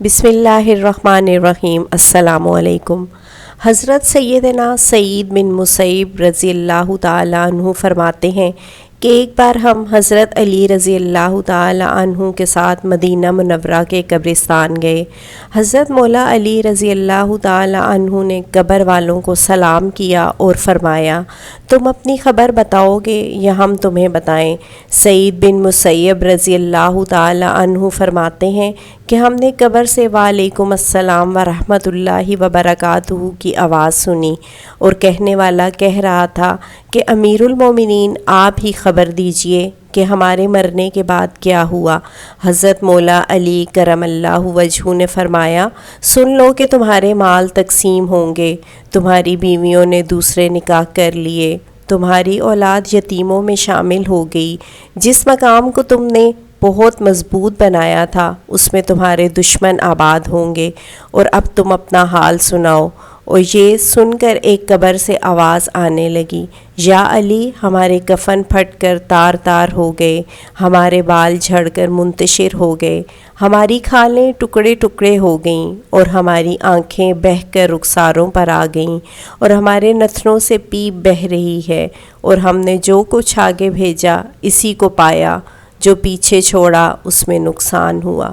بسم اللہ الرحمن الرحیم۔ السلام علیکم۔ حضرت سیدنا سعید بن مسیب رضی اللہ تعالیٰ عنہ فرماتے ہیں کہ ایک بار ہم حضرت علی رضی اللہ تعالیٰ عنہ کے ساتھ مدینہ منورہ کے قبرستان گئے۔ حضرت مولا علی رضی اللہ تعالیٰ عنہ نے قبر والوں کو سلام کیا اور فرمایا، تم اپنی خبر بتاؤ گے یا ہم تمہیں بتائیں؟ سعید بن مسیب رضی اللہ تعالیٰ عنہ فرماتے ہیں کہ ہم نے قبر سے وعلیکم السلام ورحمۃ اللہ وبرکاتہ کی آواز سنی اور کہنے والا کہہ رہا تھا کہ امیر المومنین آپ ہی خبر دیجئے کہ ہمارے مرنے کے بعد کیا ہوا۔ حضرت مولا علی کرم اللہ وجہہ نے فرمایا، سن لو کہ تمہارے مال تقسیم ہوں گے، تمہاری بیویوں نے دوسرے نکاح کر لیے، تمہاری اولاد یتیموں میں شامل ہو گئی، جس مقام کو تم نے بہت مضبوط بنایا تھا اس میں تمہارے دشمن آباد ہوں گے، اور اب تم اپنا حال سناؤ۔ اور یہ سن کر ایک قبر سے آواز آنے لگی، یا علی، ہمارے کفن پھٹ کر تار تار ہو گئے، ہمارے بال جھڑ کر منتشر ہو گئے، ہماری کھالیں ٹکڑے ٹکڑے ہو گئیں، اور ہماری آنکھیں بہہ کر رخساروں پر آ گئیں، اور ہمارے نتنوں سے پیپ بہہ رہی ہے، اور ہم نے جو کچھ آگے بھیجا اسی کو پایا، جو پیچھے چھوڑا اس میں نقصان ہوا۔